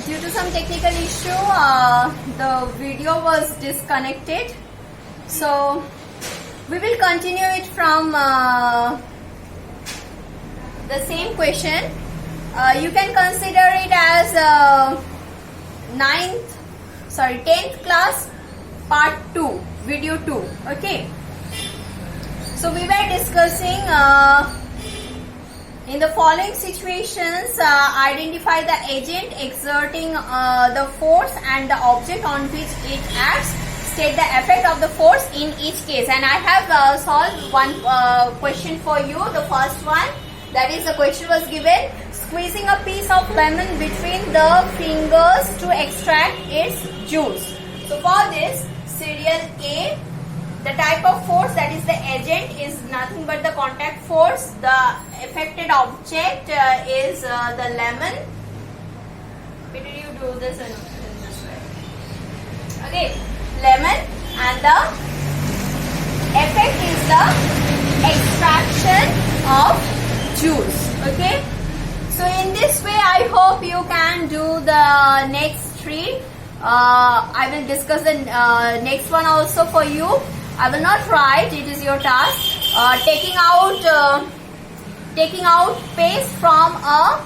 due to some technical issue, the video was disconnected. So we will continue it from the same question. You can consider it as 10th class part 2, video 2. Okay. So we were discussing in the following situations, identify the agent exerting the force and the object on which it acts. State the effect of the force in each case. And I have solved one question for you. The first one, that is, the question was given: squeezing a piece of lemon between the fingers to extract its juice. So for this, serial A, the type of force, that is the agent, is nothing but the contact force. The affected object is the lemon. Why did you do this in this way? Okay, lemon, and the effect is the extraction of juice. Okay, so in this way I hope you can do the next 3. I will discuss the next one also for you. I will not write, it is your task. Taking out paste from a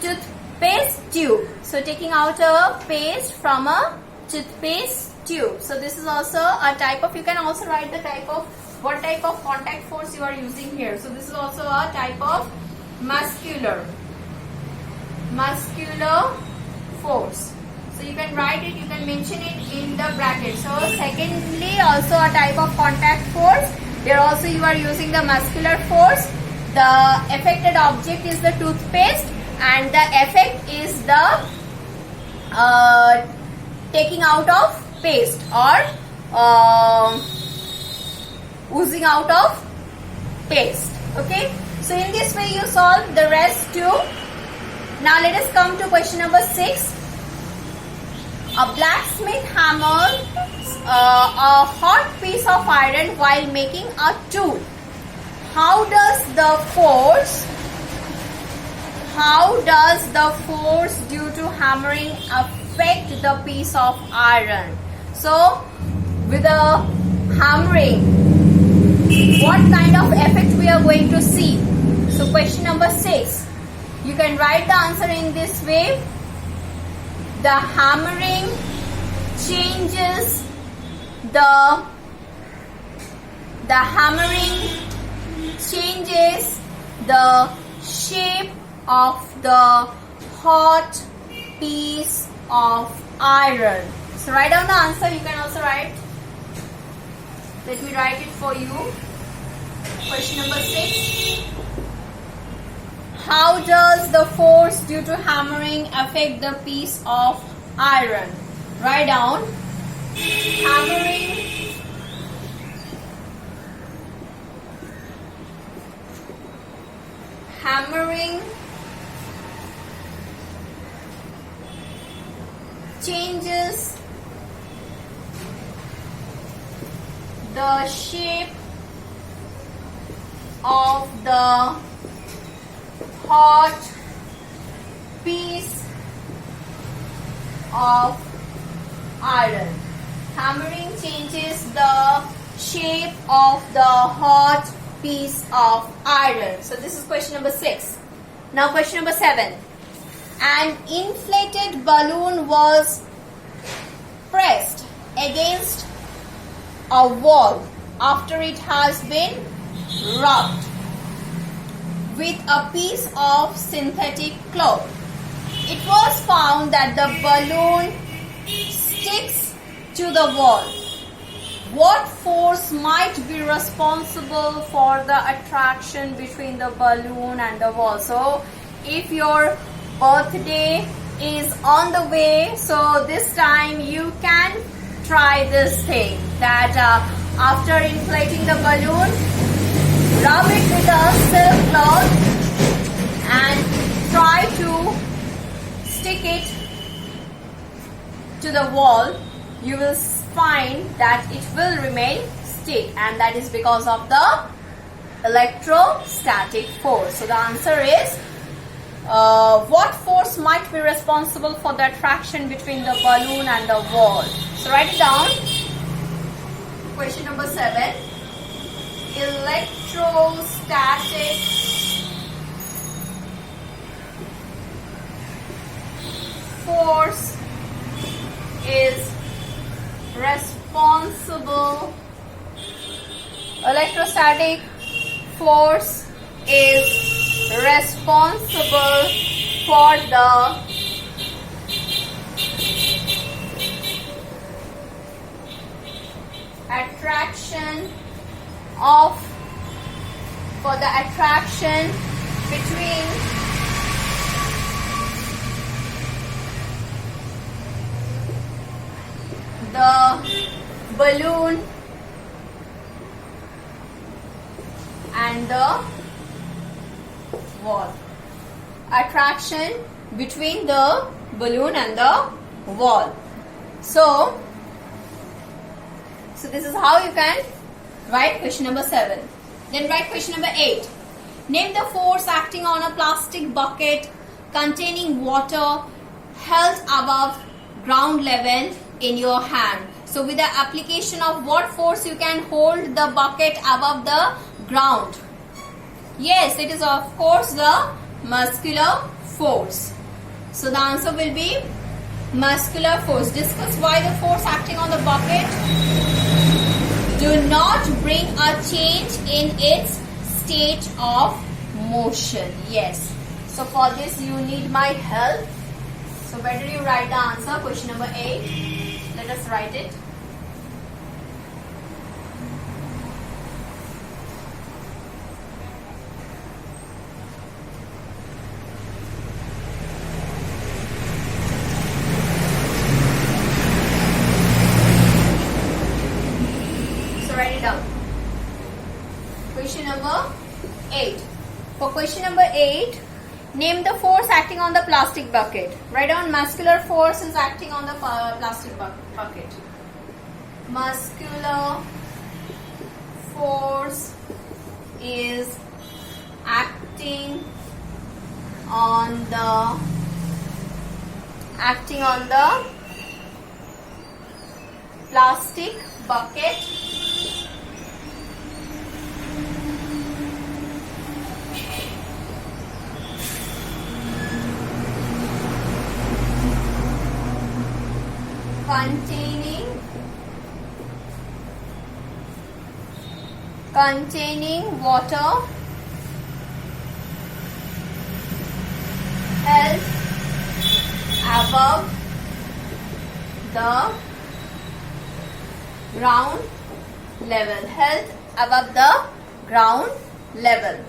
toothpaste tube. So taking out a paste from a toothpaste tube. So this is also a type of, you can also write the type of, what type of contact force you are using here. So this is also a type of muscular force. So you can write it, you can mention it in the bracket. So secondly, also a type of contact force. There also you are using the muscular force. The affected object is the toothpaste, and the effect is the taking out of paste or oozing out of paste. Okay. So in this way you solve the rest too. Now let us come to question number 6. A blacksmith hammers a hot piece of iron while making a tool. How does the force due to hammering affect the piece of iron? So with the hammering, what kind of effect we are going to see? So question number 6, you can write the answer in this way. The hammering changes the shape of the hot piece of iron. So write down the answer. You can also write. Let me write it for you. Question number 6. How does the force due to hammering affect the piece of iron? Write down. Hammering changes the shape of the hot piece of iron. Hammering changes the shape of the hot piece of iron. So this is question number 6. Now question number 7. An inflated balloon was pressed against a wall after it has been rubbed with a piece of synthetic cloth. It was found that the balloon sticks to the wall. What force might be responsible for the attraction between the balloon and the wall? So if your birthday is on the way, so this time you can try this thing, that after inflating the balloon, rub it with a silk cloth and try to stick it to the wall. You will find that it will remain stick, and that is because of the electrostatic force. So the answer is what force might be responsible for the attraction between the balloon and the wall? So write it down. Question number 7. Electrostatic force is responsible. Electrostatic force is responsible for the attraction between the balloon and the wall. Attraction between the balloon and the wall. So this is how you can write question number 7. Then write question number 8. Name the force acting on a plastic bucket containing water held above ground level in your hand. So with the application of what force you can hold the bucket above the ground? Yes, it is of course the muscular force. So the answer will be muscular force. Discuss why the force acting on the bucket do not bring a change in its state of motion. Yes. So for this you need my help. So better you write the answer, question number 8. Let us write it. Write it down. Question number 8. For question number 8, name the force acting on the plastic bucket. Write down muscular force is acting on the plastic bucket. Muscular force is acting on the plastic bucket containing water held above the ground level. Held above the ground level.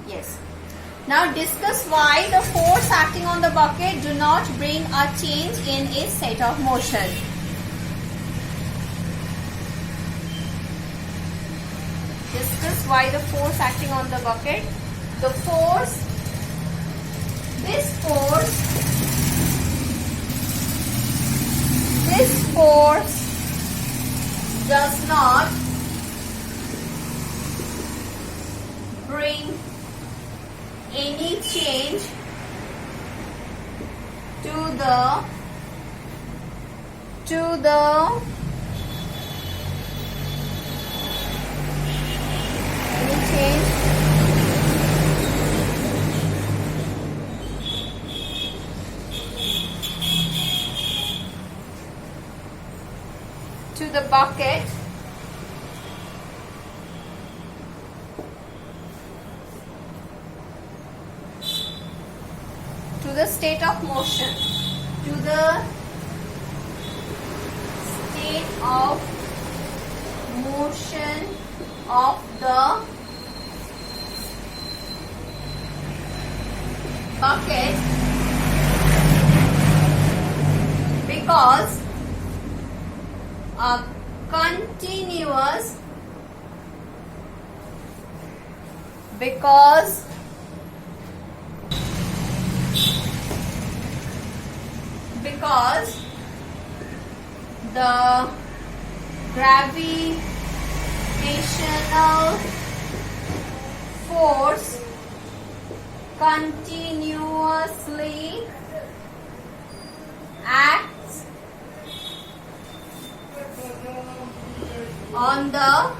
Yes. Now discuss why the force acting on the bucket do not bring a change in its state of motion. Discuss why the force acting on the bucket. This force does not bring any change to the bucket to the state of motion, to the state of motion of the bucket because a continuous because the gravitational force continuously acts on the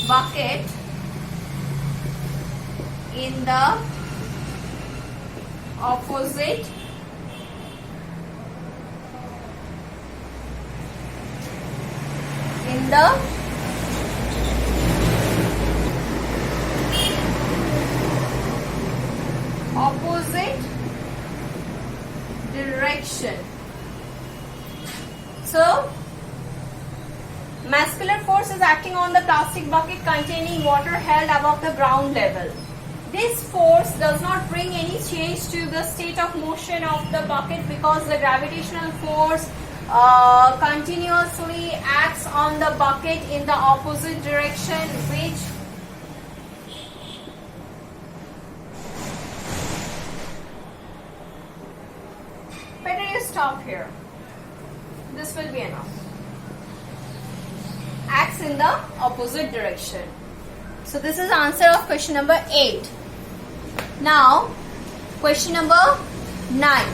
bucket in the opposite direction. So, muscular force is acting on the plastic bucket containing water held above the ground level. This force does not bring any change to the state of motion of the bucket because the gravitational force continuously acts on the bucket in the opposite direction, which better you stop here. This will be enough. Acts in the opposite direction. So this is answer of question number 8. Now, question number 9.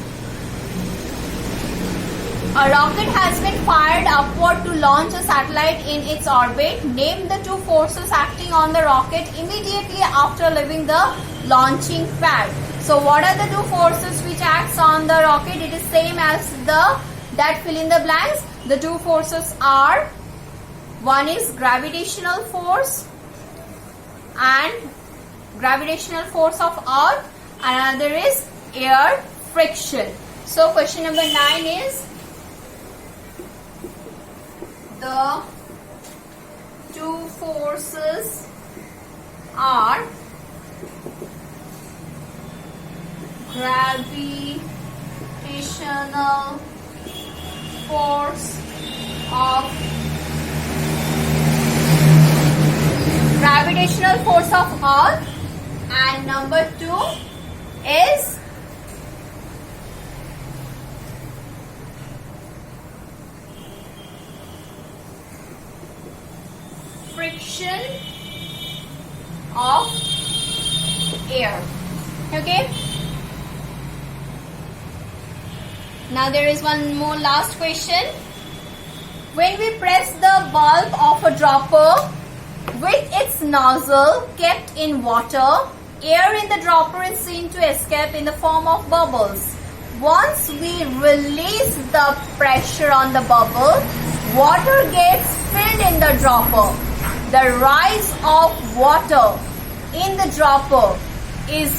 A rocket has been fired upward to launch a satellite in its orbit. Name the two forces acting on the rocket immediately after leaving the launching pad. So what are the two forces which acts on the rocket? It is same as that fill in the blanks. The two forces are, one is gravitational force and gravitational force of earth, and another is air friction. So question number 9 is the two forces are gravitational force of earth, and number 2 is friction of air. Okay. Now there is one more last question. When we press the bulb of a dropper with its nozzle kept in water, air in the dropper is seen to escape in the form of bubbles. Once we release the pressure on the bubble, water gets filled in the dropper. The rise of water in the dropper is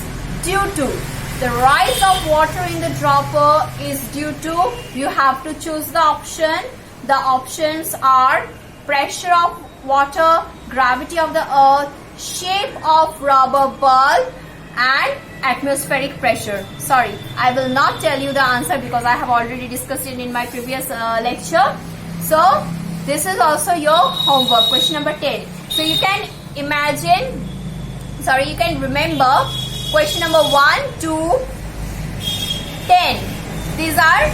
due to you have to choose the option. The options are pressure of water, gravity of the earth, shape of rubber bulb, and atmospheric pressure. Sorry, I will not tell you the answer because I have already discussed it in my previous lecture. So this is also your homework, question number 10. So you can remember question number 1 to 10. These are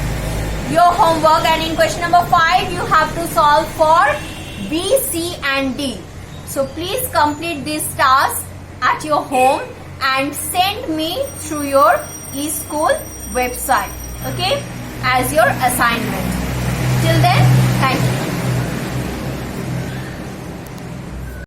your homework, and in question number 5 you have to solve for B, C and D. So please complete this task at your home and send me through your eSchool website, okay, as your assignment. Till then, thank you.